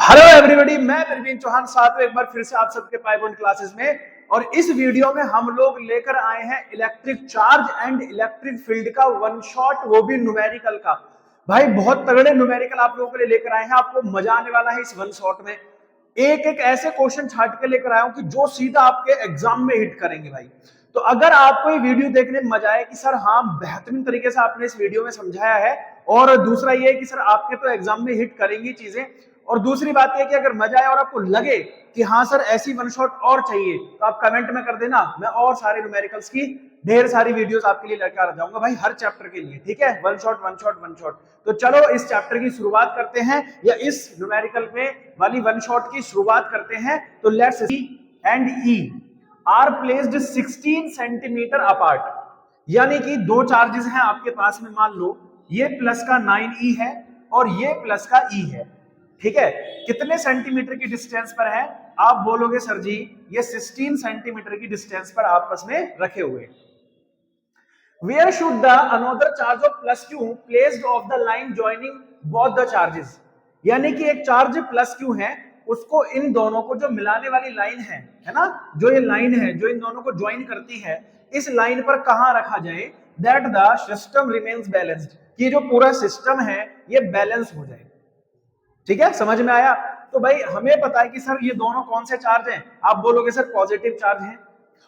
Hello everybody, मैं प्रवीण चौहान साथ में एक बार फिर से आप सबके पाइपॉइंट क्लासेस में। और इस वीडियो में हम लोग लेकर आए हैं electric charge and electric field का वन शॉट, वो भी न्यूमेरिकल का। भाई बहुत तगड़े न्यूमेरिकल आप लोगों के लिए लेकर आए हैं, आपको मजा आने वाला है इस वन शॉट में। एक एक ऐसे क्वेश्चन छाट के लेकर आया हूं कि जो सीधा आपके एग्जाम में हिट करेंगे भाई। तो अगर आपको ये वीडियो देखने में मजा आए कि सर हाँ बेहतरीन तरीके से आपने इस वीडियो में समझाया है, और दूसरा ये कि सर आपके तो एग्जाम में हिट करेंगी चीजें, और दूसरी बात यह कि अगर मजा आए और आपको लगे कि हाँ सर ऐसी वन शॉट और चाहिए तो आप कमेंट में कर देना, मैं और सारे न्यूमेरिकल्स की ढेर सारी वीडियोस आपके लिए लेकर आ जाऊंगा भाई, हर चैप्टर के लिए। ठीक है, one shot one shot one shot. तो चलो इस चैप्टर की शुरुआत करते हैं, या इस न्यूमेरिकल में वाली वन शॉट की शुरुआत करते हैं। तो let's see and E R placed 16 centimetre apart, यानी कि दो चार्जेस हैं आपके पास में, मान लो ये प्लस का 9e है और ये प्लस का e है। ठीक है, कितने सेंटीमीटर की डिस्टेंस पर है? आप बोलोगे सर जी ये 16 सेंटीमीटर की डिस्टेंस पर आपस में रखे हुए। Where should the another charge of plus q placed of the line joining both the charges? यानी कि एक चार्ज प्लस क्यू है, उसको इन दोनों को जो मिलाने वाली लाइन है ना, जो ये लाइन है जो इन दोनों को ज्वाइन करती है, इस लाइन पर कहां रखा जाए that the system remains balanced, कि जो पूरा सिस्टम है ये बैलेंस हो जाए। ठीक है, समझ में आया? तो भाई हमें पता है कि सर ये दोनों कौन से चार्ज हैं, आप बोलोगे सर पॉजिटिव चार्ज हैं,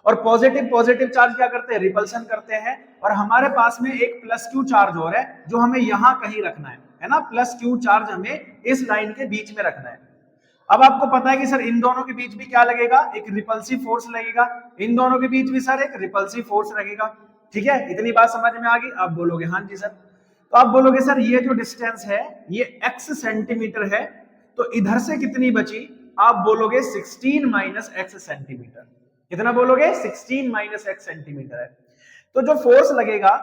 और पॉजिटिव पॉजिटिव चार्ज क्या करते हैं? रिपल्सन करते हैं। और हमारे पास में एक प्लस क्यू चार्ज और है जो हमें यहां कहीं रखना है ना, प्लस क्यू चार्ज हमें इस लाइन के बीच में रखना है। अब आपको पता है कि सर इन दोनों के बीच भी क्या लगेगा? एक रिपल्सिव फोर्स लगेगा। इन दोनों के बीच भी सर एक रिपल्सिव फोर्स लगेगा। ठीक है, इतनी बात समझ में आ गई? आप बोलोगे हाँ जी सर। तो आप बोलोगे सर ये जो डिस्टेंस है ये x सेंटीमीटर है, तो इधर से कितनी बची? आप बोलोगे 16 माइनस x सेंटीमीटर। कितना बोलोगे? 16 माइनस x सेंटीमीटर है। तो जो फोर्स लगेगा,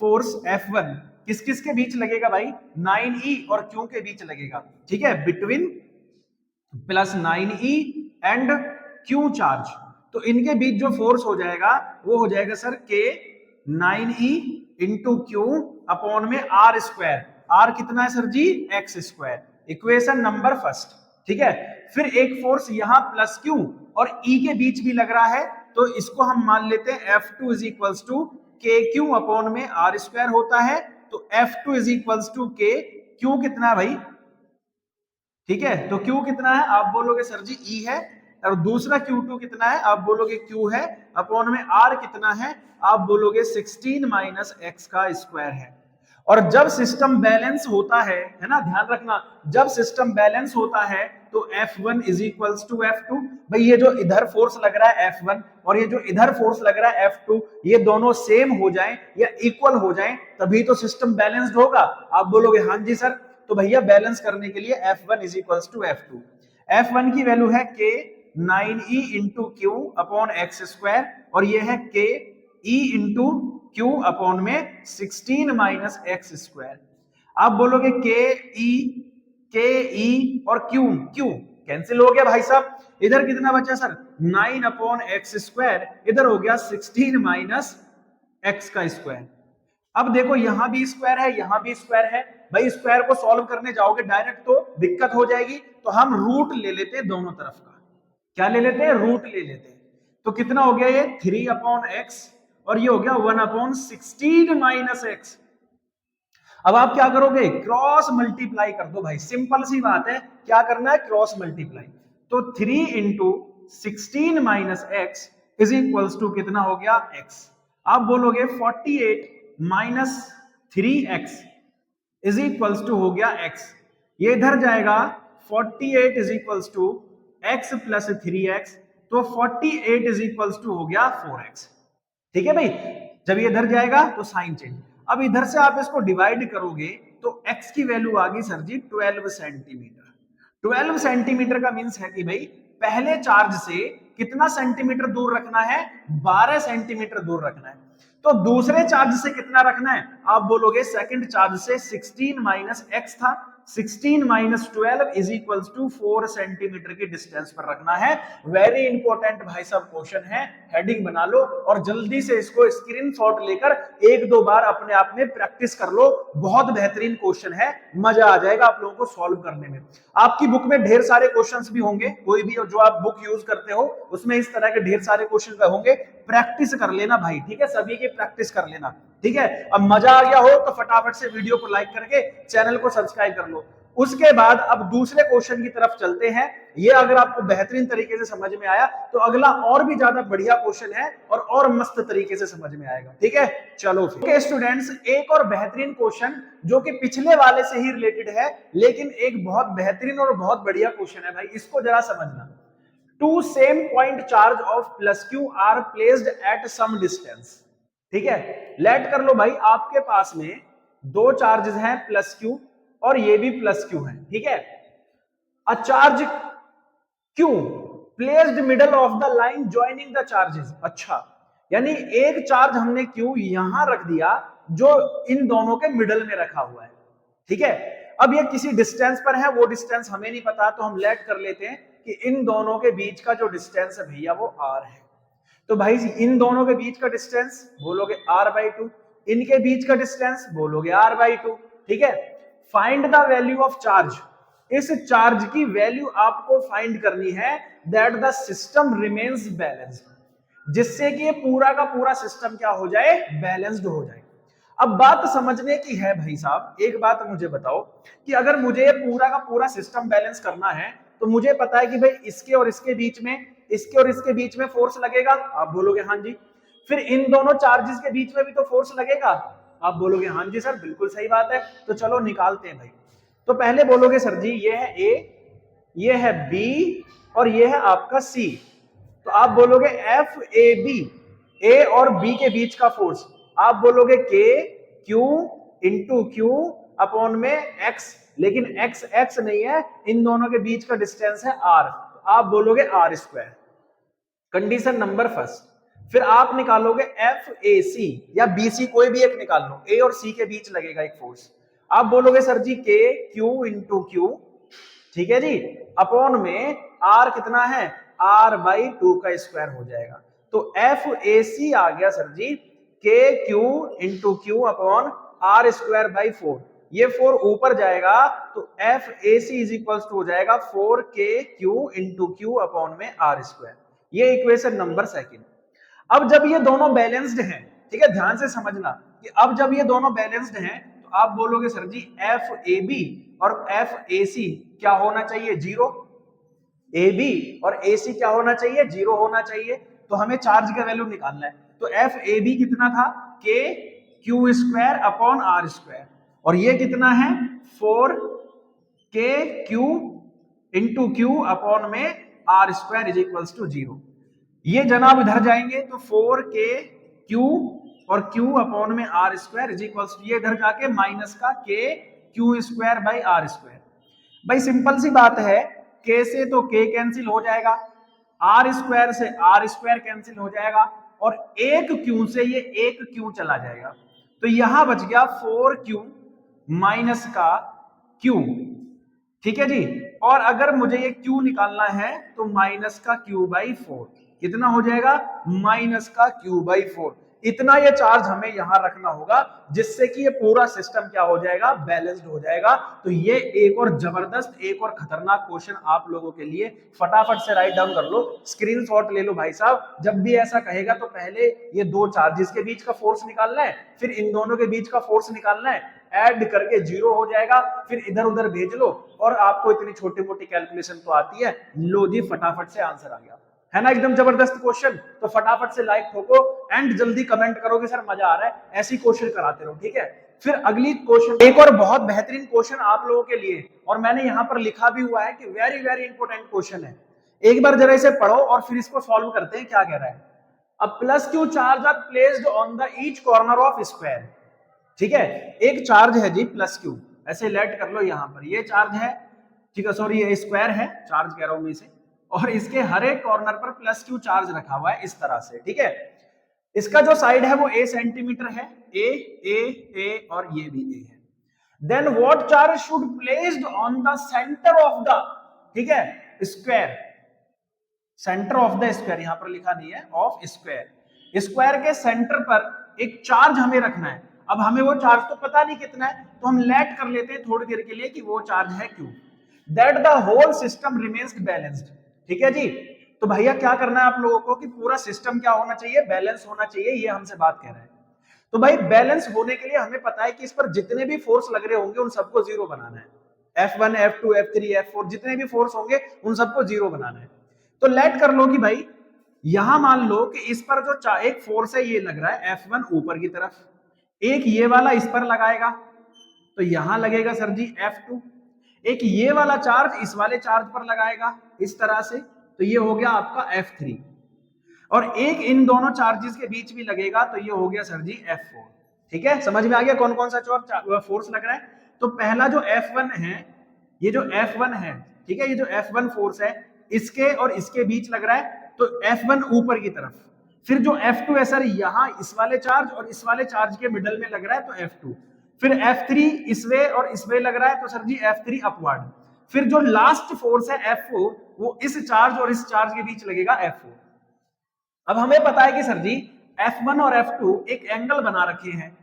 फोर्स F1 किस किस के बीच लगेगा भाई? 9e और q के बीच लगेगा। ठीक है, between plus 9e and q charge. तो इनके बीच जो फोर्स हो जाएगा वो हो जाएगा sir k 9e into Q upon में आर स्क्वायर। आर कितना है sir ji? X square. Equation number first. ठीक है, फिर एक फोर्स यहां प्लस क्यू और ई के बीच भी लग रहा है, तो इसको हम मान लेते हैं F2 इज इक्वल्स टू के क्यू अपॉन में आर स्क्वायर होता है। तो F2 इज इक्वल्स टू के क्यू कितना है भाई? ठीक है, तो Q कितना है? आप बोलोगे सर जी E है। और दूसरा Q2 कितना है? आप बोलोगे Q है। अपॉन में R कितना है? आप बोलोगे 16 माइनस x का स्क्वायर है। और जब सिस्टम बैलेंस होता है ना, ध्यान रखना, जब सिस्टम बैलेंस होता है तो F1 is equals to F2। भाई ये जो इधर फोर्स लग रहा है F1 और ये जो इधर फोर्स लग रहा है F2, ये दोनों सेम हो जाएं या इक्वल हो जाएं तभी तो सिस्टम बैलेंस्ड होगा। आप बोलोगे हाँ जी सर। तो भैया बैलेंस करने के लिए F1 is equals to F2। F1 की वैल्यू है K 9e into Q upon x square, और ये है K E into Q upon में 16 माइनस एक्स स्क्वायर। आप बोलोगे के ई और क्यू क्यू कैंसिल हो गया भाई साहब। इधर कितना बचा सर? 9 अपॉन एक्स स्क्वायर, इधर हो गया 16 माइनस एक्स का स्क्वायर। अब देखो यहां भी स्क्वायर है, यहां भी स्क्वायर है। भाई स्क्वायर को सॉल्व करने जाओगे डायरेक्ट तो दिक्कत हो जाएगी, तो हम रूट ले लेते हैं दोनों तरफ का। क्या ले लेते हैं? रूट ले लेते हैं। तो कितना हो गया ये? 3 अपॉन एक्स, और ये हो गया 1 अपॉन 16 माइनस एक्स। अब आप क्या करोगे? क्रॉस मल्टीप्लाई कर दो भाई, सिंपल सी बात है। क्या करना है? Cross multiply. तो 3 into 16 minus x is equals to कितना हो गया? एक्स। आप बोलोगे 48 minus 3x is equals to हो गया x। ये इधर जाएगा 48 is equals to x plus 3x, तो 48 इज इक्वल्स टू हो गया 4x। ठीक है भाई, जब ये इधर जाएगा तो साइन चेंज। अब इधर से आप इसको डिवाइड करोगे तो x की वैल्यू आ गई सर जी 12 सेंटीमीटर। 12 सेंटीमीटर का मीन्स है कि भाई पहले चार्ज से कितना सेंटीमीटर दूर रखना है? 12 सेंटीमीटर दूर रखना है। तो दूसरे चार्ज से कितना रखना है? आप बोलोगे सेकंड चार्ज से 16 माइनस एक्स था, 16 minus 12 is equal to 4 centimetre की डिस्टेंस पर रखना है। वेरी इंपॉर्टेंट भाई साहब क्वेश्चन है, हेडिंग बना लो और जल्दी से इसको स्क्रीनशॉट लेकर एक दो बार अपने आप में प्रैक्टिस कर लो। बहुत बेहतरीन क्वेश्चन है, मजा आ जाएगा आप लोगों को सॉल्व करने में। आपकी बुक में ढेर सारे क्वेश्चंस भी होंगे, कोई भी जो आप बुक यूज करते हो उसमें इस तरह के ढेर सारे क्वेश्चन होंगे, प्रैक्टिस कर लेना भाई, ठीक है, सभी की प्रैक्टिस कर लेना, ठीक है। अब मजा आ गया हो तो फटाफट से वीडियो को लाइक करके चैनल को सब्सक्राइब कर लो। उसके बाद अब दूसरे क्वेश्चन की तरफ चलते हैं। ये अगर आपको बेहतरीन तरीके से समझ में आया तो अगला और भी ज्यादा बढ़िया क्वेश्चन है और मस्त तरीके से समझ में आएगा, ठीक है। चलो फिर स्टूडेंट्स, एक और बेहतरीन क्वेश्चन जो कि पिछले वाले से ही रिलेटेड है, लेकिन एक बहुत बेहतरीन और बहुत बढ़िया क्वेश्चन है भाई, इसको जरा समझना। Two same point charge of plus q are placed at some distance, ठीक है। लेट कर लो भाई, आपके पास में दो चार्जेस हैं प्लस क्यू और ये भी प्लस क्यू है, ठीक है। A charge Q placed middle of the line joining the charges, अच्छा, यानी एक चार्ज हमने क्यू यहां रख दिया जो इन दोनों के मिडल में रखा हुआ है, ठीक है। अब ये किसी डिस्टेंस पर है, वो डिस्टेंस हमें नहीं पता, तो हम लेट कर लेते हैं कि इन दोनों के बीच का जो डिस्टेंस है भैया वो आर है। तो भाई इन दोनों के बीच का डिस्टेंस बोलोगे r/2, इनके बीच का डिस्टेंस बोलोगे r/2, ठीक है। Find the value of charge, इस चार्ज की वैल्यू आपको फाइंड करनी है that the system remains balanced, जिससे कि ये पूरा का पूरा सिस्टम क्या हो जाए, बैलेंस्ड हो जाए। अब बात समझने की है भाई साहब, एक बात मुझे बताओ कि अगर मुझे ये पूरा का पूरा सिस्टम बैलेंस करना है तो मुझे पता है कि भाई इसके और इसके बीच में, इसके और इसके बीच में फोर्स लगेगा, आप बोलोगे हाँ जी। फिर इन दोनों चार्जेस के बीच में भी तो फोर्स लगेगा, आप बोलोगे हाँ जी सर, बिल्कुल सही बात है। तो चलो निकालते हैं भाई। तो पहले बोलोगे सर जी ये है ए, ये है बी और ये है आपका सी। तो आप बोलोगे एफ ए बी, ए और बी के बीच का फोर्स, आप बोलोगे के क्यू इंटू क्यू अपॉन में एक्स, लेकिन एक्स एक्स नहीं है, इन दोनों के बीच का डिस्टेंस है आर, आप बोलोगे r square. Condition number first. फिर आप निकालोगे एफ ए सी या बी सी, कोई भी एक निकाल लो, ए और सी के बीच लगेगा एक फोर्स, आप बोलोगे sir ji k q into Q, ठीक है जी, अपॉन में आर कितना है, r/2 का स्क्वायर हो जाएगा। तो एफ ए सी आ गया sir ji k q into Q upon r square by 4, ये 4 ऊपर जाएगा तो F A C is equal to हो जाएगा 4 k q into Q upon में आर स्क्वायर। ये इक्वेशन नंबर सेकंड। अब जब ये दोनों बैलेंस्ड हैं, ठीक है, ध्यान से समझना कि अब जब ये दोनों बैलेंस्ड हैं तो आप बोलोगे sir ji F A B और एफ ए सी क्या होना चाहिए, जीरो। ए बी और ए सी क्या होना चाहिए, जीरो होना चाहिए। तो हमें चार्ज का वैल्यू निकालना है, तो एफ ए बी कितना था, k q square upon r square, और ये कितना है 4 k q into Q upon में are square is equals to 0। ये जनाब इधर जाएंगे तो 4 के क्यू और क्यू अपॉन में are square is equals to, ये इधर जाके माइनस का k q square by r square. भाई सिंपल सी बात है, के से तो के कैंसिल हो जाएगा, आर स्क्वायर से आर स्क्वायर कैंसिल हो जाएगा, और एक क्यू से ये एक क्यू चला जाएगा, तो यहां बच गया 4q माइनस का q, ठीक है जी। और अगर मुझे ये q निकालना है तो माइनस का q/4, कितना हो जाएगा, माइनस का q/4। इतना ये चार्ज हमें यहां रखना होगा जिससे कि ये पूरा सिस्टम क्या हो जाएगा, बैलेंस्ड हो जाएगा। तो ये एक और जबरदस्त, एक और खतरनाक क्वेश्चन आप लोगों के लिए, फटाफट से राइट डाउन कर लो, स्क्रीनशॉट ले लो भाई साहब। जब भी ऐसा कहेगा तो पहले ये दो चार्जेस के बीच का फोर्स निकालना है, फिर इन दोनों के बीच का फोर्स निकालना है, ऐड करके 0 हो जाएगा, फिर इधर उधर भेज लो और आपको इतनी छोटी मोटी कैलकुलेशन तो आती है। लो जी, फटाफट से आंसर आ गया, है ना, एकदम जबरदस्त क्वेश्चन। तो फटाफट से लाइक ठोको एंड जल्दी कमेंट करो कि सर मजा आ रहा है, ऐसी क्वेश्चन कराते रहो, ठीक है। फिर अगली क्वेश्चन, एक और बहुत बेहतरीन क्वेश्चन आप लोगों के लिए, और मैंने यहां पर लिखा भी हुआ है कि वेरी वेरी इंपॉर्टेंट क्वेश्चन है। एक बार जरा इसे पढ़ो और फिर इसको सॉल्व करते हैं, क्या कह रहा है। अब plus q charge are placed on the each corner of square, ठीक है। एक चार्ज है जी प्लस क्यू, ऐसे लेट कर लो, यहां पर ये चार्ज है, ठीक है, सॉरी ये स्क्वायर है, चार्ज कह रहा हूं मैं इसे, और इसके हर एक कॉर्नर पर प्लस क्यू चार्ज रखा हुआ है इस तरह से, ठीक है। इसका जो साइड है वो a सेंटीमीटर है, ए और ये भी a है। Then what charge should placed on the centre of the, ठीक है, square, centre of the square, यहां पर लिखा नहीं है, ऑफ स्क्वायर, स्क्वायर के सेंटर पर एक चार्ज हमें रखना है। अब हमें वो चार्ज तो पता नहीं कितना है, तो हम लेट कर लेते हैं थोड़ी देर के लिए कि वो चार्ज है q, that the whole system remains balanced, ठीक है जी। तो भैया क्या करना है आप लोगों को कि पूरा सिस्टम क्या होना चाहिए, बैलेंस होना चाहिए, ये हमसे बात कह रहे हैं। तो भाई बैलेंस होने के लिए हमें पता है कि इस पर जितने भी फोर्स लग रहे होंगे उन सबको जीरो बनाना है, F1 F2 F3 F4 जितने भी फोर्स होंगे उन सबको जीरो बनाना है। तो लेट कर लो कि भाई यहां मान लो कि इस पर जो एक फोर्स है ये लग रहा है F1 ऊपर की तरफ, एक ये वाला इस पर लगाएगा तो यहां लगेगा सर जी F2, एक ये वाला चार्ज इस वाले चार्ज पर लगाएगा इस तरह से, तो ये हो गया आपका F3, और एक इन दोनों चार्जेस के बीच भी लगेगा तो ये हो गया सर जी F4। ठीक है, समझ में आ गया कौन कौन सा फोर्स लग रहा है। तो पहला जो F1 है, ये जो F1 है, ठीक है, ये जो F1 फोर्स है इसके और इसके बीच लग रहा है, तो F1 ऊपर की तरफ। फिर जो F2 है सर यहाँ इस वाले चार्ज और इस वाले चार्ज के मिडल में लग रहा है, तो F2। फिर F3 इस वे और इस वे लग रहा है, तो सर जी F3 अपवर्ड। फिर जो लास्ट फोर्स है F4 वो इस चार्ज और इस चार्ज के बीच लगेगा F4। अब हमें पता है कि सर जी F1 और F2 एक एंगल बना रखे हैं,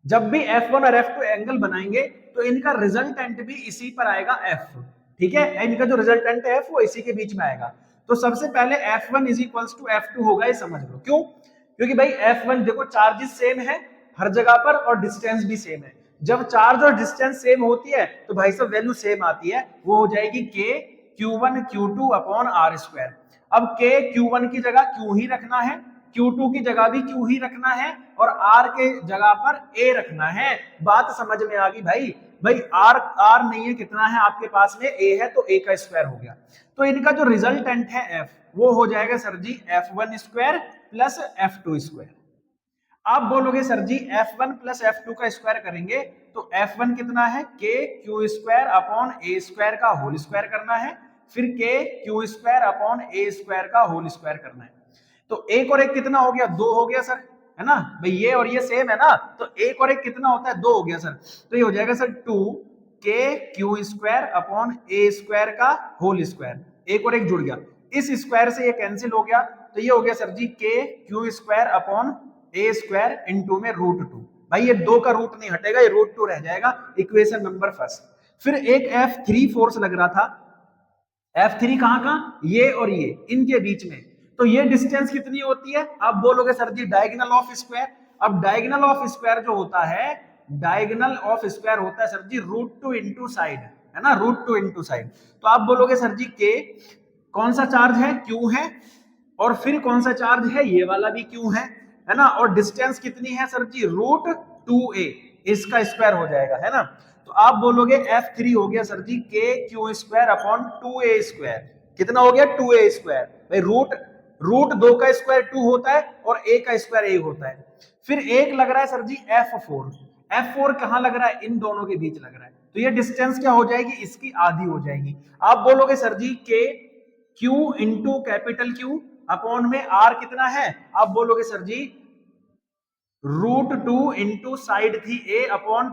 जब भी F1 और F2 एंगल बनाएंगे तो इनका रिजल्टेंट भी इसी पर आएगा F, ठीक है, इनका जो रिजल्टेंट है F वो इसी के बीच में आएगा। तो सबसे पहले F1 is equals to F2 होगा, ये समझ लो क्यों, क्योंकि भाई F1 देखो चार्जेस सेम है हर जगह पर और डिस्टेंस भी सेम है, जब चार्ज और डिस्टेंस सेम होती है तो भाई सब वैल्यू सेम आती है, वो हो जाएगी K Q1 Q2 upon R square. अब K Q1 की जगह Q ही रखना है, Q2 की जगह भी Q ही रखना है और R के जगह पर A रखना है। बात समझ में आ गई भाई, भाई R नहीं है, कितना है आपके पास में, A है, तो A का स्क्वायर हो गया। तो इनका जो रिजल्टेंट है F वो हो जाएगा सर जी F1 square plus F2 square. आप बोलोगे सर जी F1 प्लस F2 का स्क्वायर करेंगे तो F1 कितना है, K Q square upon A square का होल स्क्वायर करना है, फिर K Q square upon A square का होल स्क्वायर करना है। तो एक और एक कितना हो गया, दो हो गया सर, है ना भाई, ये और ये सेम है ना, तो एक और एक कितना होता है, दो हो गया सर। तो ये हो जाएगा sir 2K Q square upon A square का होल स्क्वायर, एक और एक जुड़ गया, इस स्क्वायर से ये कैंसिल हो गया, तो ये हो गया sir ji K Q square upon A square into में √2। भाई ये दो का रूट नहीं हटेगा, ये √2 रह जाएगा, इक्वेशन नंबर फर्स्ट। फिर एक F3 फोर्स लग रहा था, F3 कहां कहां, ये और ये इनके बीच में, तो ये डिस्टेंस कितनी होती है, आप बोलोगे sir ji diagonal of square. अब डायगोनल ऑफ स्क्वायर जो होता है, डायगोनल ऑफ स्क्वायर होता है सर जी √2 इंटू साइड, है ना, √2 इंटू साइड। तो आप बोलोगे सर जी के कौन सा चार्ज है, Q है, और फिर कौन सा चार्ज है, ये वाला भी Q है ना, और डिस्टेंस कितनी है सर जी √2a, इसका स्क्वायर हो जाएगा, है ना। तो आप बोलोगे F3 हो गया sir ji K Q square upon 2a square, कितना हो गया 2a स्क्वायर, भाई रूट दो का स्क्वायर 2 होता है और a का स्क्वायर 1 होता है। फिर एक लग रहा है सर जी F4 कहां लग रहा है, इन दोनों के बीच लग रहा है, तो ये डिस्टेंस क्या हो जाएगी, इसकी आधी हो जाएगी। आप बोलोगे sir ji K Q into capital Q upon में R कितना है, आप बोलोगे सर जी √2 इंटू साइड थी A अपॉन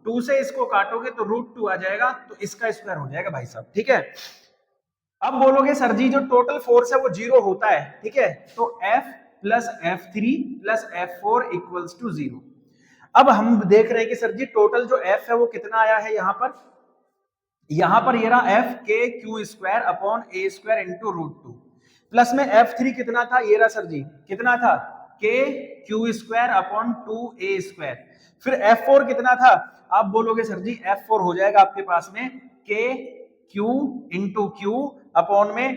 2 से इसको काटोगे तो √2 आ जाएगा, तो इसका स्क्वायर हो जाएगा भाई साहब, ठीक है। अब बोलोगे सर जी जो टोटल फोर्स है वो 0 होता है, ठीक है, तो F plus F3 plus F4 equals to 0। अब हम देख रहे हैं कि सर जी टोटल जो F है वो कितना आया है, यहां पर ये रहा F K Q square upon A square into √2, plus में F3 कितना था, ये रहा सर जी कितना था, K Q square upon 2A square. फिर F4 कितना था, आप बोलोगे सर जी F4 हो जाएगा आपके पास में K Q into Q upon में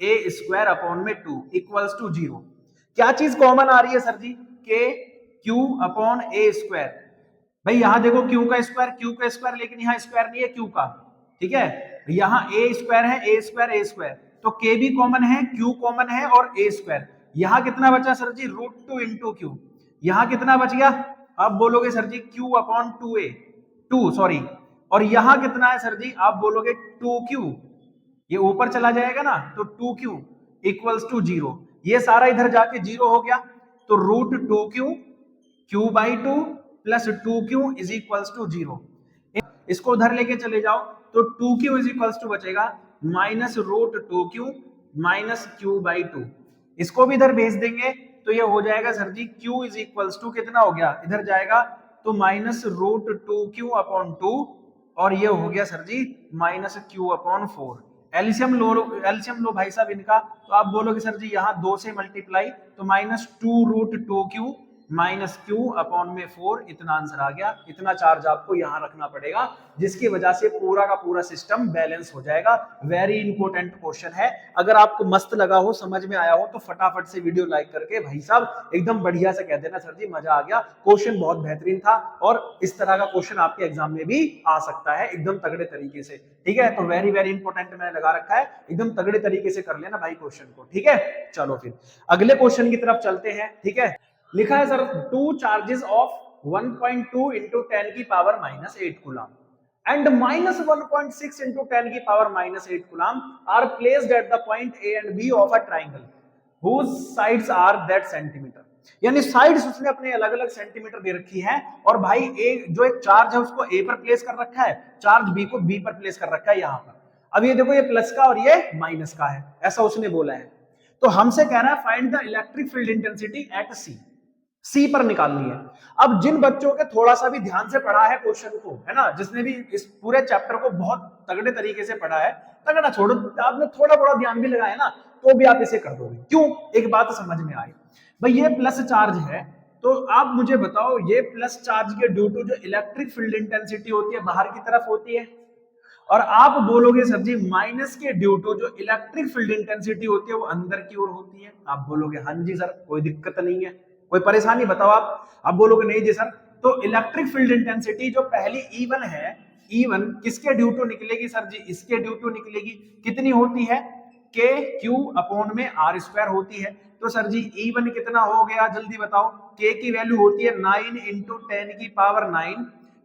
A स्क्वायर अपॉन में 2 इक्वल्स टू 0। क्या चीज कॉमन आ रही है sir ji, K Q upon A square. भाई यहां देखो Q का स्क्वायर, लेकिन यहाँ स्क्वायर नहीं है Q का, ठीक है, यहाँ A स्क्वायर है, A स्क्वायर, तो K भी कॉमन है, Q कॉमन है और A स्क्वायर। यहाँ कितना बचा सर जी √2 इंटू Q, यहाँ कितना बच गया, आप बोलोगे sir ji Q upon 2 sorry, और यहाँ कितना है सर जी, आप बोलोगे 2Q, ये ऊपर चला जाएगा ना, तो 2Q इक्वल्स टू 0, ये सारा इधर जाके 0 हो गया, तो √2Q Q/2 plus 2Q is equals to 0। इसको उधर लेके चले जाओ तो 2q इज इक्वल्स टू बचेगा minus root 2q minus q by 2। इसको भी इधर भेज देंगे तो ये हो जाएगा sir ji q is equals to कितना हो गया, इधर जाएगा तो माइनस रूट 2q अपॉन 2 और ये हो गया सर जी माइनस q अपॉन 4। एलसीएम लो भाई साहब इनका, तो आप बोलोगे सर जी यहाँ 2 से मल्टीप्लाई तो minus 2 root 2q minus q upon में 4, इतना आंसर आ गया। इतना चार्ज आपको यहां रखना पड़ेगा जिसकी वजह से पूरा का पूरा सिस्टम बैलेंस हो जाएगा। वेरी इंपॉर्टेंट क्वेश्चन है। अगर आपको मस्त लगा हो, समझ में आया हो तो फटाफट से वीडियो लाइक करके भाई साहब एकदम बढ़िया से कह देना सर जी मजा आ गया, क्वेश्चन बहुत बेहतरीन था और इस तरह का क्वेश्चन आपके एग्जाम में भी आ सकता है एकदम तगड़े तरीके से। ठीक है, तो वेरी वेरी इंपॉर्टेंट मैंने लगा रखा है, एकदम तगड़े तरीके से कर लेना भाई क्वेश्चन को। ठीक है, चलो फिर अगले क्वेश्चन की तरफ चलते हैं। ठीक है, लिखा है सर 2 चार्जेस ऑफ 1.2 इंटू 10 की power minus 8 coulomb and minus 1.6 into 10 की power minus 8 coulomb are placed at the point A and B of a triangle whose sides are that centimetre. यानी साइड्स उसने अपने अलग अलग सेंटीमीटर दे रखी है और भाई ए जो एक चार्ज है उसको ए पर प्लेस कर रखा है, चार्ज बी को बी पर प्लेस कर रखा है यहां पर। अब ये देखो ये प्लस का और ये माइनस का है, ऐसा उसने बोला है। तो हमसे कह रहा है find the electric field intensity at C पर निकालनी है। अब जिन बच्चों के थोड़ा सा भी ध्यान से पढ़ा है क्वेश्चन को, है ना, जिसने भी इस पूरे चैप्टर को बहुत तगड़े तरीके से पढ़ा है, तगड़ा छोड़ो, आपने थोड़ा बड़ा ध्यान भी लगाया ना तो भी आप इसे कर दोगे। क्यों, एक बात समझ में आई भाई, ये प्लस चार्ज है तो आप मुझे बताओ ये प्लस चार्ज के ड्यू टू जो इलेक्ट्रिक फील्ड इंटेंसिटी होती है बाहर की तरफ होती है, और आप बोलोगे सर जी माइनस के ड्यू टू जो इलेक्ट्रिक फील्ड इंटेंसिटी होती है वो अंदर की ओर होती है। आप बोलोगे हाँ जी सर कोई दिक्कत नहीं है, कोई परेशानी बताओ आप बोलोगे नहीं जी सर। तो इलेक्ट्रिक फील्ड इंटेंसिटी जो पहली E1 है, E1 किसके ड्यू टू निकलेगी सर जी, इसके ड्यू टू निकलेगी। कितनी होती है, के क्यू अपॉन में आर स्क्वायर होती है। तो सर जी E1 कितना हो गया जल्दी बताओ, के की वैल्यू होती है 9 इंटू 10 की पावर 9,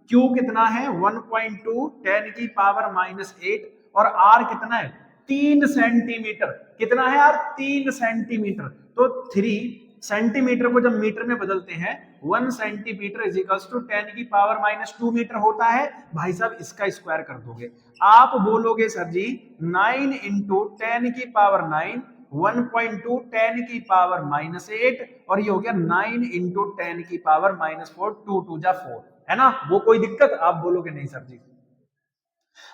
क्यू कितना है 1.2 10 की पावर माइनस 8 और आर कितना है 3 सेंटीमीटर। कितना है यार 3 सेंटीमीटर। तो 3 सेंटीमीटर को जब मीटर में बदलते हैं 1 सेंटीमीटर इज इक्वल्स टू 10 की पावर माइनस 2 मीटर होता है। भाई साहब इसका स्क्वायर कर दोगे, आप बोलोगे सर जी 9 इंटू 10 की पावर 9 1.2 10 की पावर माइनस 8 और ये हो गया 9 इंटू 10 की पावर माइनस 4, 2 2 जा 4, है ना, वो कोई दिक्कत, आप बोलोगे नहीं सर जी।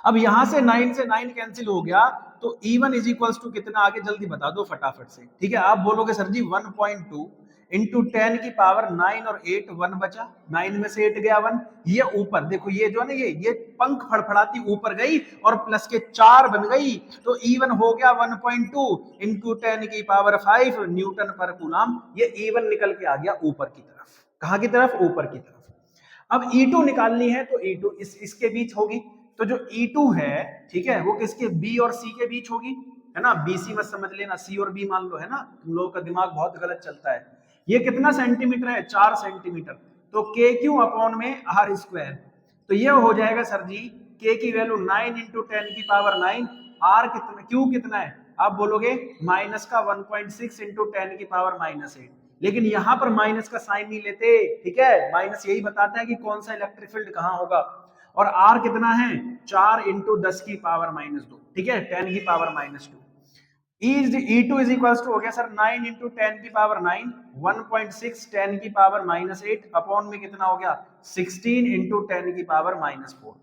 अब यहां से 9 से 9 कैंसिल हो गया तो E1 इज इक्वल्स टू कितना आगे जल्दी बता दो फटाफट से। ठीक है, आप बोलोगे सर जी 1.2 इंटू 10 की पावर 9 और 8 1 बचा, 9 में से 8 गया 1, ये ऊपर देखो ये जो है ना ये पंख फड़फड़ाती ऊपर गई और प्लस के 4 बन गई तो E1 हो गया 1.2 इंटू 10 की पावर 5 न्यूटन पर कूलम। ये E1 निकल के आ गया ऊपर की तरफ, कहां की तरफ, ऊपर की तरफ। अब E2 निकालनी है तो E2 इसके बीच होगी, तो जो E2 है ठीक है वो किसके B और C के बीच होगी, है ना, BC मत समझ लेना C और B मान लो, है ना, तुम लोगों का दिमाग बहुत गलत चलता है। ये कितना सेंटीमीटर है 4 सेंटीमीटर, तो KQ अपॉन में R स्क्वायर, तो ये हो जाएगा सर जी K की वैल्यू 9 इंटू 10 की पावर 9, R कितना, Q कितना है, आप बोलोगे माइनस का 1.6 इंटू 10 की पावर माइनस 8, लेकिन यहां पर माइनस का साइन नहीं लेते। ठीक है, माइनस यही बताता है कि कौन सा इलेक्ट्रिक फील्ड कहां होगा। और आर कितना है 4 इंटू 10 की पावर माइनस 2, ठीक है 10 की power minus 2। E2 is equals to हो गया सर 9 इंटू 10 की पावर 9 1.6 10 की पावर माइनस 8 अपॉन में कितना हो गया 16 इंटू 10 की पावर माइनस 4।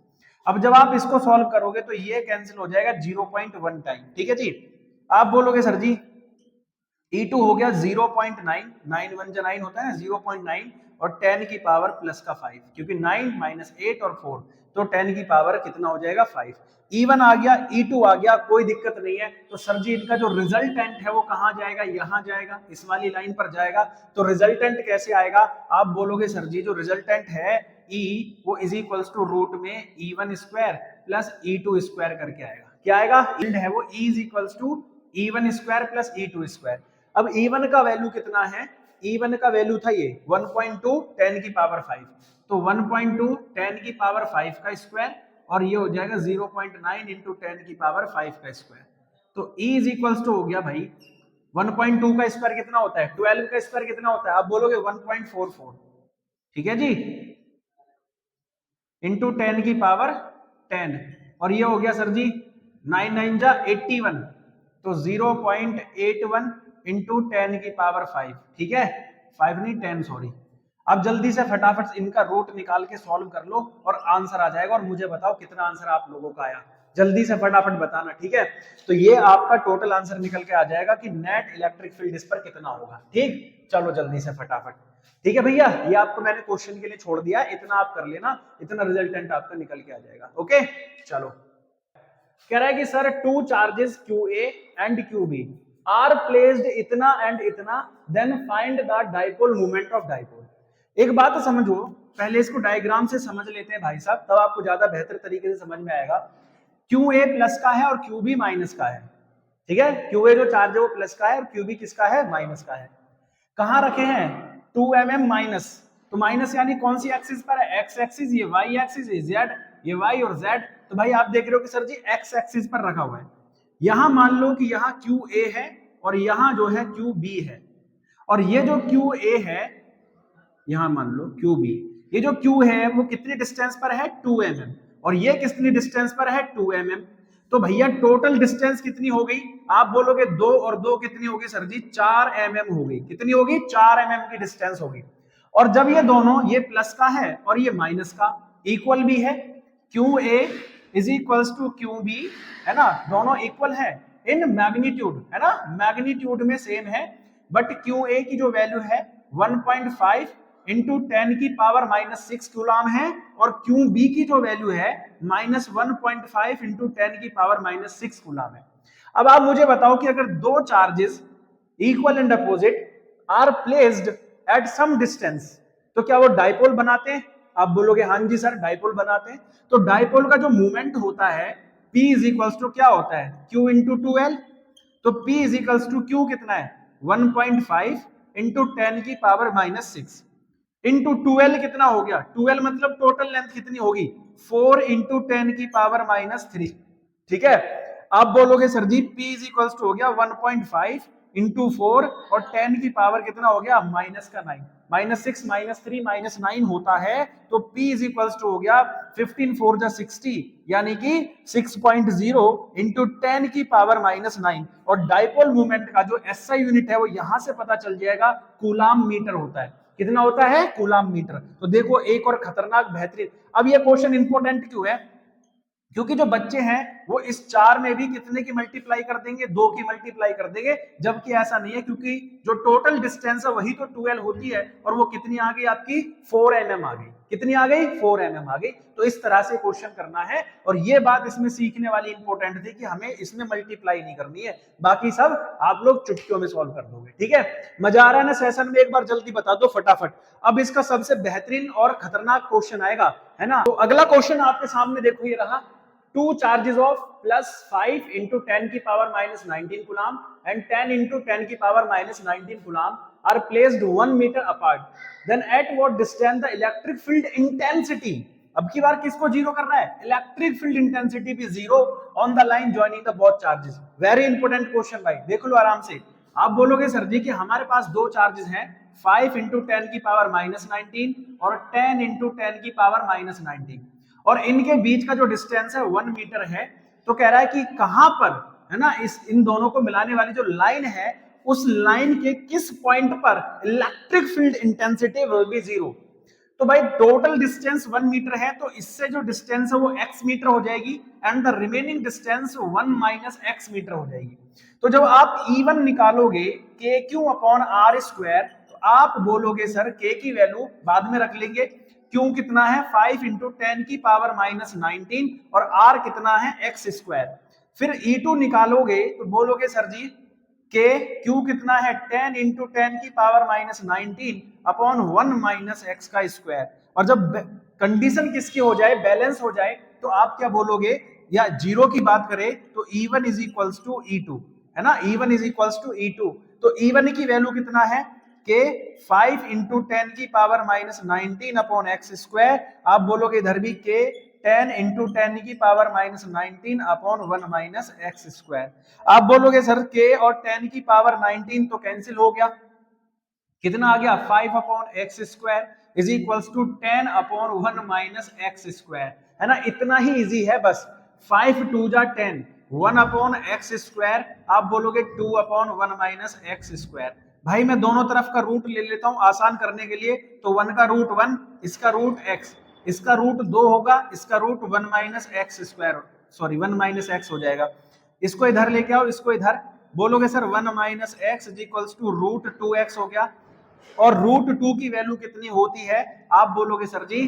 अब जब आप इसको सॉल्व करोगे तो ये कैंसिल हो जाएगा 0.1 टाइम। ठीक है जी, आप बोलोगे सर जी E2 हो गया 0.9, 9 1 जा 9 होता है ना 0.9 और 10 की पावर प्लस का 5, क्योंकि 9 माइनस 8 और 4 तो 10 की पावर कितना हो जाएगा 5। E1 आ गया E2 आ गया, कोई दिक्कत नहीं है। तो सर जी इनका जो रिजल्टेंट है वो कहां जाएगा, यहां जाएगा, इस वाली लाइन पर जाएगा। तो रिजल्टेंट कैसे आएगा, आप बोलोगे सर जी जो रिजल्टेंट है E वो इज इक्वल्स टू रूट में E1 square plus E2 square करके आएगा। क्या आएगा, है वो E is equals to E1 square plus E2 square. अब E1 का वैल्यू कितना है, E1 का वैल्यू था ये 1.2 10 की पावर 5, तो 1.2 10 की पावर 5 का स्क्वायर और ये हो जाएगा 0.9 इंटू 10 की पावर 5 का स्क्वायर। तो E इज इक्वल्स टू हो गया भाई 1.2 का स्क्वायर कितना होता है 12 का स्क्वायर कितना होता है, आप बोलोगे 1.44, ठीक है जी, इंटू 10 की पावर 10 और ये हो गया सर जी 9 9 जा 81, तो 0.81 इंटू 10 की पावर 5, ठीक है 5 नहीं 10 सॉरी। अब जल्दी से फटाफट इनका रूट निकाल के सॉल्व कर लो और आंसर आ जाएगा, और मुझे बताओ कितना आंसर आप लोगों का आया, जल्दी से फटाफट बताना, ठीक है। तो ये आपका टोटल आंसर निकल के आ जाएगा कि नेट इलेक्ट्रिक फील्ड इस पर कितना होगा, ठीक। चलो जल्दी से फटाफट, ठीक है भैया, ये आपको मैंने क्वेश्चन के लिए छोड़ दिया, इतना आप कर लेना, इतना रिजल्टेंट आपका निकल के आ जाएगा। ओके चलो, कह रहा है कि sir two charges QA and QB are placed इतना एंड इतना, then find the dipole moment of dipole. एक बात तो समझो, पहले इसको डायग्राम से समझ लेते हैं भाई साहब, तब आपको ज्यादा बेहतर तरीके से समझ में आएगा। QA प्लस का है और QB माइनस का है, ठीक है। QA जो चार्ज है वो प्लस का है और QB किसका है, माइनस का है। कहां रखे हैं, 2 mm माइनस, तो माइनस यानी कौन सी एक्सिस पर है, एक्स एक्सिस, ये वाई एक्सिस, ये जेड, ये वाई और जेड। तो भाई आप देख रहे हो कि सर जी एक्स एक्सिस पर रखा हुआ है। यहां मान लो कि यहाँ QA है और यहाँ जो है QB है, और ये जो QA है यहां मान लो QB, ये जो Q है वो कितनी डिस्टेंस पर है, 2 mm, और ये कितनी डिस्टेंस पर है, 2 mm। तो भैया टोटल डिस्टेंस कितनी हो गई, आप बोलोगे 2 और 2 कितनी होगी सर जी, 4 mm हो गई। कितनी होगी, 4 mm की डिस्टेंस होगी। और जब ये दोनों, ये प्लस का है और ये माइनस का, इक्वल भी है, QA is equals to QB, है ना, दोनों इक्वल है इन मैग्नीट्यूड, है ना, मैग्नीट्यूड में सेम है, बट QA की जो वैल्यू है 1.5 इंटू 10 की पावर माइनस 6 कूलम है, और QB की जो वैल्यू है माइनस 1.5 इंटू 10 की पावर माइनस 6 कूलम है। अब आप मुझे बताओ कि अगर दो charges equal and opposite are placed at some distance, तो क्या वो डाइपोल बनाते हैं, आप बोलोगे हाँ जी सर डाइपोल बनाते हैं। तो डाइपोल का जो मूवमेंट होता है P इज इक्वल्स टू क्या होता है, Q इंटू 2L। तो P is equals to Q कितना है, 1.5 इंटू 10 की पावर माइनस 6 इंटू 2L कितना हो गया, 2L मतलब टोटल लेंथ कितनी होगी, 4 इंटू 10 की पावर माइनस 3, ठीक है। आप बोलोगे sir ji P is equals to हो गया 1.5 इंटू 4 और 10 की पावर कितना हो गया, माइनस का 9, माइनस 6 माइनस 3 माइनस 9 होता है, तो P इज इक्वल्स टू हो गया 15 4 जा 60, यानी कि 6.0 इंटू 10 की पावर माइनस 9। और डाइपोल मूवमेंट का जो SI यूनिट है वो यहां से पता चल जाएगा, कूलाम मीटर होता है। कितना होता है, कूलाम मीटर। तो देखो एक और खतरनाक बेहतरीन, अब ये क्वेश्चन इंपॉर्टेंट क्यों है, क्योंकि जो बच्चे हैं वो इस 4 में भी कितने की मल्टीप्लाई कर देंगे, 2 की मल्टीप्लाई कर देंगे, जबकि ऐसा नहीं है, क्योंकि जो टोटल डिस्टेंस है वही तो 12 होती है, और वो कितनी आ गई आपकी 4 mm आ गई, कितनी आ गई 4 mm आ गई। तो इस तरह से क्वेश्चन करना है, और ये बात इसमें सीखने वाली इंपॉर्टेंट थी कि हमें इसमें मल्टीप्लाई नहीं करनी है, बाकी सब आप लोग चुटकियों में सॉल्व कर दोगे, ठीक है। मजा आ रहा है ना सेशन में, एक बार जल्दी बता दो फटाफट। अब इसका सबसे बेहतरीन और खतरनाक क्वेश्चन आएगा, है ना। तो अगला क्वेश्चन आपके सामने देखो, ये रहा, two charges of plus 5 into 10 की power minus 19 coulomb and 10 into 10 की power minus 19 coulomb are placed 1 meter apart. Then at what distance the electric field intensity, अब की बार किसको जीरो करना है, इलेक्ट्रिक फील्ड इंटेंसिटी भी zero on the line joining the both charges. Very important question भाई, देख लो आराम से। आप बोलोगे सर जी कि हमारे पास दो चार्जेस हैं, 5 इंटू 10 की पावर माइनस 19 और 10 इंटू 10 की पावर माइनस 19, और इनके बीच का जो डिस्टेंस है 1 मीटर है। तो कह रहा है कि कहां पर, है ना, इन दोनों को मिलाने वाली जो लाइन है, उस लाइन के किस पॉइंट पर electric field intensity will be zero. तो भाई टोटल डिस्टेंस 1 मीटर है, तो इससे जो डिस्टेंस है वो x मीटर हो जाएगी, and the remaining distance 1 minus x metre हो जाएगी। तो जब आप E1 निकालोगे KQ अपॉन R स्क्वायर, तो आप बोलोगे सर K की वैल्यू बाद में रख लेंगे, क्यों कितना है 5 इंटू 10 की पावर माइनस 19 और R कितना है x स्क्वायर। फिर E2 निकालोगे तो बोलोगे सर जी के क्यू कितना है 10 इंटू 10 की power minus 19 upon 1 minus x का स्क्वायर। और जब कंडीशन किसकी हो जाए, बैलेंस हो जाए, तो आप क्या बोलोगे, या जीरो की बात करें तो E1 is equals to E2, है ना, E1 is equals to E2। तो E1 की वैल्यू कितना है के 5 इंटू 10 की power minus 19 upon x square. आप बोलोगे इधर भी के 10 इंटू 10 की power minus 19 upon 1 minus x square. आप बोलोगे सर के और 10 की पावर 19 तो कैंसिल हो गया, कितना आ गया 5 upon x square is equals to 10 upon 1 minus x square. है ना, इतना ही इजी है बस। 5 2 जा 10, 1 अपॉन एक्स स्क्वायर, आप बोलोगे 2 अपॉन 1 माइनस एक्स स्क्वायर। भाई मैं दोनों तरफ का रूट ले लेता हूं आसान करने के लिए, तो 1 का रूट 1, इसका रूट x, इसका रूट 2 होगा, इसका root 1 minus x square, sorry 1 minus x हो जाएगा। इसको इधर लेके आओ, इसको इधर, बोलोगे sir 1 minus x is equals to root 2x हो गया। और रूट 2 की वैल्यू कितनी होती है, आप बोलोगे sir ji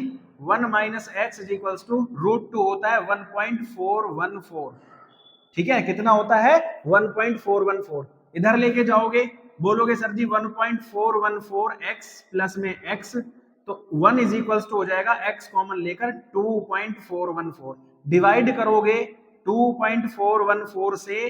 1 minus x is equals to root 2 होता है 1.414। ठीक है, कितना होता है 1.414। इधर लेके जाओगे, बोलोगे सर जी 1.414 x प्लस में x, तो 1 इज इक्वल्स टू हो जाएगा x कॉमन लेकर 2.414, डिवाइड करोगे 2.414 से,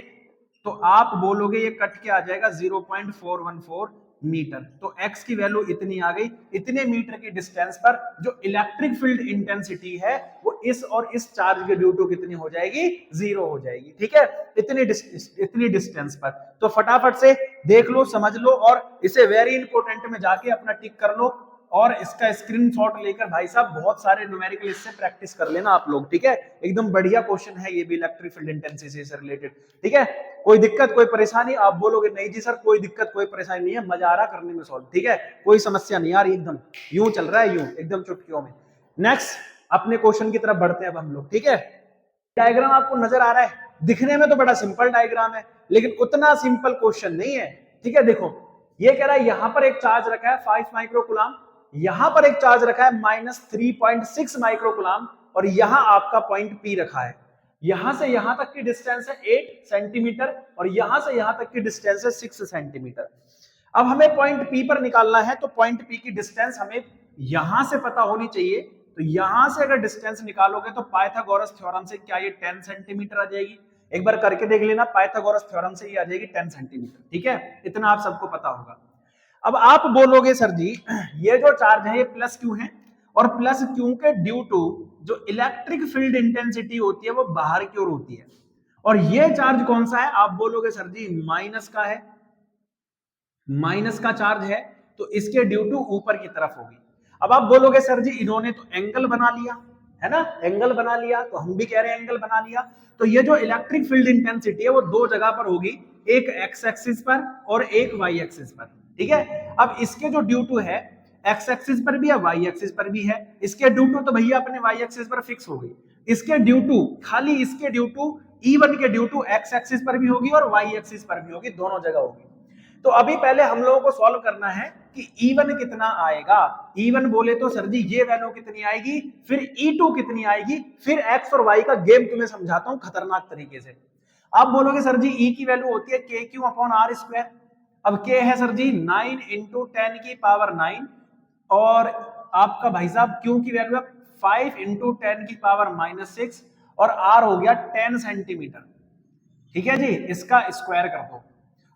तो आप बोलोगे ये कट के आ जाएगा 0.414 मीटर। तो x की वैल्यू इतनी आ गई। इतने मीटर की डिस्टेंस पर जो इलेक्ट्रिक फील्ड इंटेंसिटी है वो इस और इस चार्ज के ड्यू टू कितनी हो जाएगी, 0 हो जाएगी। ठीक है, इतनी डिस्टेंस पर। तो फटाफट से देख लो, समझ लो, और इसे वेरी इंपॉर्टेंट में जाके अपना टिक कर लो, और इसका स्क्रीनशॉट लेकर भाई साहब बहुत सारे न्यूमेरिकल इससे प्रैक्टिस कर लेना आप लोग। ठीक है, एकदम बढ़िया क्वेश्चन है ये भी, इलेक्ट्रिक फील्ड इंटेंसिटी से रिलेटेड। ठीक है, कोई दिक्कत कोई परेशानी, आप बोलोगे नहीं जी सर कोई दिक्कत कोई परेशानी नहीं है, मजा आ रहा करने में सॉल्व। ठीक है, कोई समस्या नहीं आ रही, एकदम यूं चल रहा है, यूं एकदम चुटकियों में। नेक्स्ट अपने क्वेश्चन की तरफ बढ़ते हैं अब हम लोग। ठीक है, डायग्राम आपको नजर आ रहा है, दिखने में तो बड़ा सिंपल डायग्राम है लेकिन उतना सिंपल क्वेश्चन नहीं है। ठीक है, देखो ये कह रहा है यहां पर एक चार्ज रखा है 5 माइक्रोकुलाम, यहां पर एक चार्ज रखा है -3.6 माइक्रोकुलाम, और यहां आपका पॉइंट P रखा है। यहां से यहां तक की डिस्टेंस है 8 सेंटीमीटर, और यहां से यहां तक की डिस्टेंस है 6 सेंटीमीटर। अब हमें पॉइंट P पर निकालना है, तो पॉइंट P की डिस्टेंस हमें यहां से पता होनी चाहिए। तो यहां से अगर डिस्टेंस निकालोगे तो पाइथागोरस थ्योरम से क्या ये 10 सेंटीमीटर आ जाएगी, एक बार करके देख लेना, पाइथागोरस थ्योरम से ये आ जाएगी 10 सेंटीमीटर। ठीक है, इतना आप सबको पता होगा। अब आप बोलोगे सर जी ये जो चार्ज है ये प्लस क्यू है, और प्लस क्यू के ड्यू टू जो इलेक्ट्रिक फील्ड इंटेंसिटी होती है वो बाहर की ओर होती है, और ये चार्ज कौन सा है, आप बोलोगे सर जी माइनस का है, माइनस का चार्ज है, तो इसके ड्यू टू ऊपर की तरफ होगी। अब आप बोलोगे सर जी इन्होंने तो एंगल बना लिया है ना, एंगल बना लिया, तो हम भी कह रहे हैं एंगल बना लिया। तो ये जो इलेक्ट्रिक फील्ड इंटेंसिटी है वो दो जगह पर होगी, एक एक्स एक्सिस पर और एक वाई एक्सिस पर। ठीक है, अब इसके जो ड्यू टू है एक्स एक्सिस पर भी है, वाई एक्सिस पर भी है। इसके ड्यू टू तो भैया अपने वाई एक्सिस पर फिक्स हो गई, इसके ड्यू टू, खाली इसके ड्यू टू E1 के ड्यू टू एक्स एक्सिस पर भी होगी और वाई एक्सिस पर भी होगी, दोनों जगह होगी। तो अभी पहले हम लोगों को सॉल्व करना है कि E1 कितना आएगा। E1 बोले तो सर जी ये वैल्यू कितनी आएगी, फिर E2 कितनी आएगी, फिर X और Y का गेम तुम्हें समझाता हूं खतरनाक तरीके से। आप बोलोगे सर जी E की वैल्यू होती है KQ अपॉन R स्क्वायर। अब K है सर जी 9 इंटू 10 की पावर 9, और आपका भाई साहब Q की वैल्यू है 5 इंटू 10 की पावर -6, और R हो गया 10 सेंटीमीटर। ठीक है जी, इसका स्क्वायर कर दो।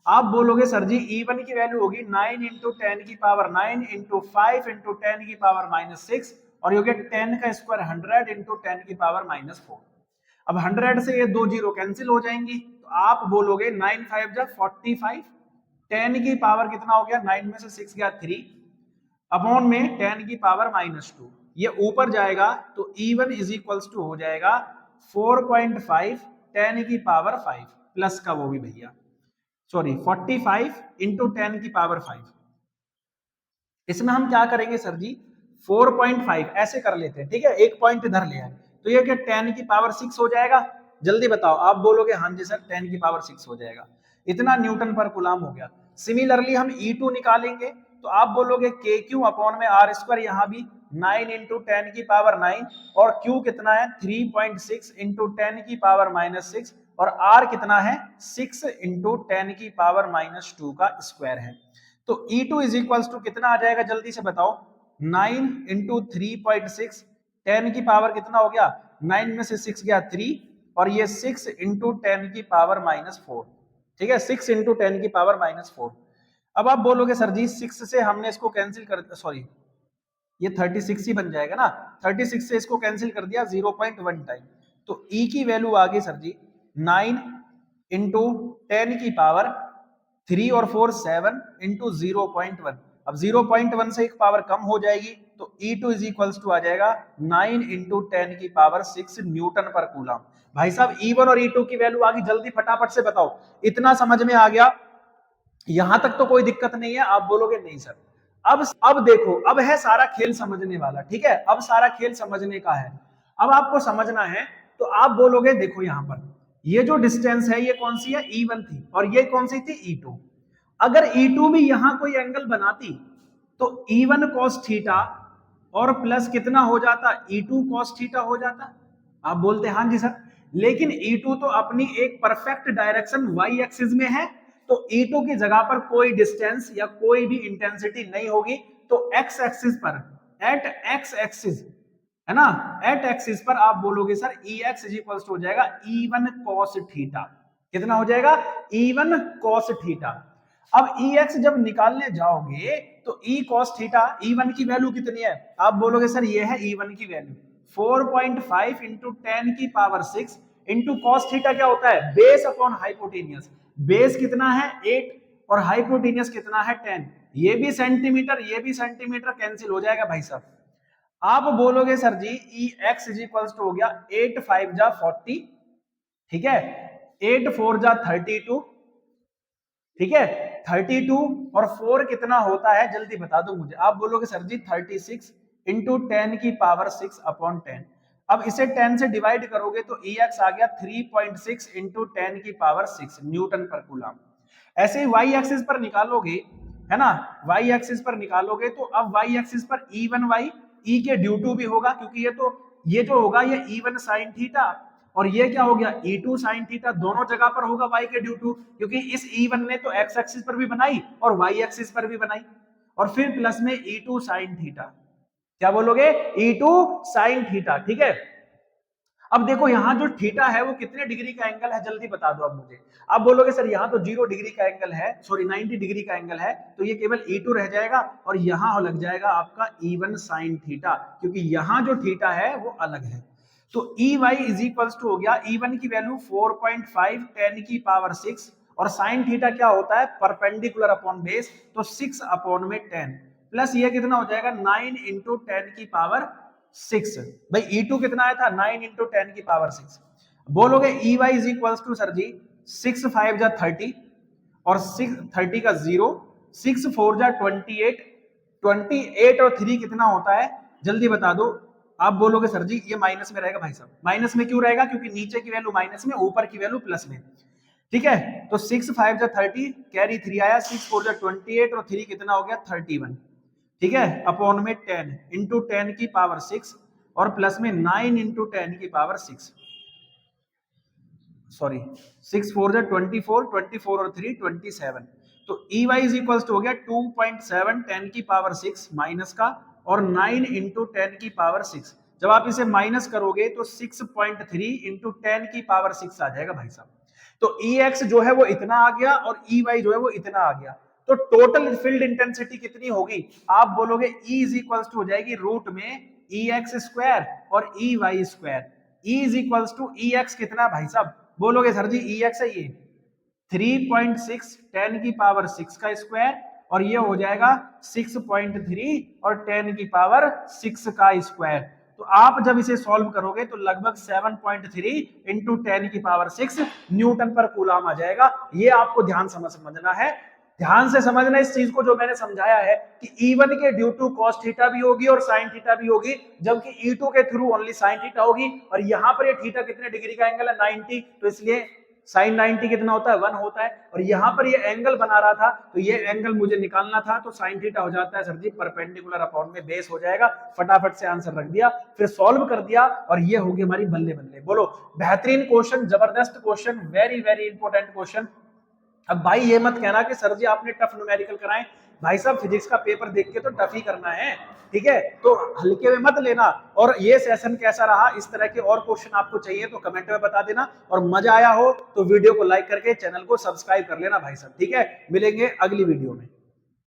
आप बोलोगे सर जी E1 की वैल्यू होगी 9 इंटू 10 की पावर 9 इंटू 5 इंटू 10 की पावर -6, और ये हो गया 10 का स्क्वायर 100 इंटू 10 की पावर -4। अब 100 से ये दो जीरो कैंसिल हो जाएंगी, तो आप बोलोगे 9 5 जा 45, 10 की पावर कितना हो गया, 9 में से 6 गया 3, अपॉन में 10 की पावर -2, ये ऊपर जाएगा तो E1 इज इक्वल्स टू हो जाएगा 4.5 10 की पावर 5 प्लस का वो भी भैया, सॉरी 45 इंटू 10 की पावर 5। इसमें हम क्या करेंगे सर जी 4.5 ऐसे कर लेते हैं। ठीक है, एक पॉइंट इधर ले आए, तो ये क्या 10 की पावर 6 हो जाएगा, जल्दी बताओ। आप बोलोगे हाँ जी सर 10 की पावर 6 हो जाएगा, इतना न्यूटन पर कूलम हो गया। सिमिलरली हम E2 निकालेंगे, तो आप बोलोगे KQ अपॉन में R स्क्वायर, यहाँ भी 9 इंटू 10 की पावर 9, और Q कितना है 3.6 इंटू 10 की पावर -6, और R कितना है 6 इंटू 10 की पावर -2 का स्क्वायर है। तो E2 इज इक्वल्स टू कितना आ जाएगा, जल्दी से बताओ, 9 इंटू 3.6, 10 की पावर कितना हो गया, 9 में से 6 गया 3, और ये 6 इंटू 10 की पावर -4। ठीक है, 6 इंटू 10 की पावर -4। अब आप बोलोगे सर जी 6 से हमने इसको कैंसिल कर, सॉरी ये 36 ही बन जाएगा ना, 36 से इसको कैंसिल कर दिया 0.1 टाइम, तो E की वैल्यू आ गई सर जी 9 इंटू 10 की पावर 3 और 4 7 इंटू 0.1। अब 0.1 से एक पावर कम हो जाएगी, तो E2 इज इक्वल्स टू आ जाएगा 9 इंटू 10 की पावर 6 न्यूटन पर कूलम। भाई साहब E1 और E2 की वैल्यू आ गई, जल्दी फटाफट से बताओ। इतना समझ में आ गया, यहां तक तो कोई दिक्कत नहीं है। आप बोलोगे नहीं सर, अब देखो, अब है सारा खेल समझने वाला, ठीक है, अब सारा खेल समझने का है। अब आपको समझना है, तो आप बोलोगे देखो यहां पर ये जो डिस्टेंस है ये कौन सी है, E1 थी, और ये कौन सी थी, E2। अगर E2 भी यहां कोई एंगल बनाती तो E1 cos थीटा और प्लस कितना हो जाता, E2 cos थीटा हो जाता। आप बोलते हाँ जी सर, लेकिन E2 तो अपनी एक परफेक्ट डायरेक्शन y एक्सिस में है, तो E2 की जगह पर कोई डिस्टेंस या कोई भी इंटेंसिटी नहीं होगी, तो x एक्सिस पर, एट x एक्सिस है ना, एट एक्सिस पर आप बोलोगे सर Ex इज इक्वल हो जाएगा E1 cos थीटा। कितना हो जाएगा, E1 cos थीटा। अब Ex जब निकालने जाओगे तो E cos थीटा, E1 की वैल्यू कितनी है, आप बोलोगे सर ये है E1 की वैल्यू 4.5 इंटू 10 की पावर 6 इंटू कॉस थीटा क्या होता है, बेस अपॉन हाइपोटेनियस। बेस कितना है 8 और हाइपोटेनियस कितना है 10, ये भी सेंटीमीटर ये भी सेंटीमीटर, कैंसिल हो जाएगा भाई साहब। आप बोलोगे sir ji Ex is equal to हो गया 8 5 जा 40, ठीक है, 8 4 जा 32, ठीक है, 32 और 4 कितना होता है जल्दी बता दो मुझे। आप बोलोगे सर जी 36 इंटू 10 की पावर 6 अपॉन 10। अब इसे 10 से डिवाइड करोगे तो Ex आ गया 3.6 इंटू 10 की पावर 6 न्यूटन पर कूलम। ऐसे ही y एक्सिस पर निकालोगे, है ना, y एक्सिस पर निकालोगे तो अब y एक्सिस पर E1y E के ड्यू टू भी होगा, क्योंकि ये जो होगा ये E1 साइन थीटा, और ये क्या हो गया E2 साइन थीटा, दोनों जगह पर होगा y के ड्यू टू, क्योंकि इस E1 ने तो x एक्सिस पर भी बनाई और y एक्सिस पर भी बनाई, और फिर प्लस में E2 साइन थीटा। क्या बोलोगे, E2 साइन थीटा, ठीक है। अब देखो यहां जो थीटा है वो कितने डिग्री का एंगल है जल्दी बता दो अब मुझे। आप बोलोगे सर यहाँ तो 0 डिग्री का एंगल है, सॉरी 90 डिग्री का एंगल है, तो ये केवल E2 रह जाएगा और यहां लग जाएगा आपका E1 साइन थीटा, क्योंकि यहां जो थीटा है वो अलग है। तो EY इज इक्वल्स टू हो गया E1 की वैल्यू 4.5 10 की पावर 6, और साइन थीटा क्या होता है, परपेंडिकुलर अपॉन बेस, तो 6 अपॉन में 10, प्लस ये कितना हो जाएगा 9 इंटू 10 की पावर 6। भाई E2 कितना आया था 9 इंटू 10 की पावर 6। बोलोगे EY is equals to sir ji 6 5 जा 30 और 6 30 का 0, 6 4 जा 28, 28 और 3 कितना होता है जल्दी बता दो। आप बोलोगे सर जी ये माइनस में रहेगा, भाई साहब माइनस में क्यों रहेगा, क्योंकि नीचे की वैल्यू माइनस में, ऊपर की वैल्यू प्लस में, ठीक है। तो 6 5 जा 30, कैरी 3 आया, 6 4 जा 28 और 3 कितना हो गया 31, ठीक है, अपॉन में 10 इंटू 10 की पावर 6 और प्लस में 9 इंटू 10 की पावर 6, सॉरी 6 4 जा 24, 24 और 3 27। तो EY इज इक्वल्स टू हो गया 2.7 10 की पावर 6 माइनस का और 9 इंटू 10 की पावर 6। जब आप इसे माइनस करोगे तो 6.3 इंटू 10 की पावर 6 आ जाएगा भाई साहब। तो Ex जो है वो इतना आ गया और EY जो है वो इतना आ गया, तो टोटल फील्ड इंटेंसिटी कितनी होगी, आप बोलोगे E इज इक्वल्स टू हो जाएगी रूट में Ex स्क्वायर और EY square. E is equals to Ex कितना भाई साहब, बोलोगे सर जी Ex है ये 3.6 10 की पावर 6 का स्क्वायर, और ये हो जाएगा 6.3 और 10 की पावर 6 का स्क्वायर। तो आप जब इसे सॉल्व करोगे तो लगभग 7.3 इंटू 10 की पावर 6 न्यूटन पर कूलम आ जाएगा। ये आपको ध्यान समझना है, ध्यान से समझना इस चीज को जो मैंने समझाया है कि E1 के ड्यू टू cos थीटा भी होगी और sin थीटा भी होगी, जबकि E2 के थ्रू ओनली sin थीटा होगी। और यहां पर ये थीटा कितने डिग्री का एंगल है 90, तो इसलिए sin 90 कितना होता है 1 होता है। और यहां पर ये एंगल बना रहा था तो ये एंगल मुझे निकालना था, तो sin थीटा हो जाता है सर जी परपेंडिकुलर अपॉन में बेस हो जाएगा। फटाफट से आंसर रख दिया, फिर सॉल्व कर दिया, और ये होगी हमारी बल्ले बल्ले। बोलो बेहतरीन क्वेश्चन, जबरदस्त question, very very important question. अब भाई ये मत कहना कि सर जी आपने टफ न्यूमेरिकल कराए, भाई साहब फिजिक्स का पेपर देख के तो टफ ही करना है, ठीक है, तो हल्के में मत लेना। और ये सेशन कैसा रहा, इस तरह के और क्वेश्चन आपको चाहिए तो कमेंट में बता देना, और मजा आया हो तो वीडियो को लाइक करके चैनल को सब्सक्राइब कर लेना भाई साहब, ठीक है। मिलेंगे अगली वीडियो में।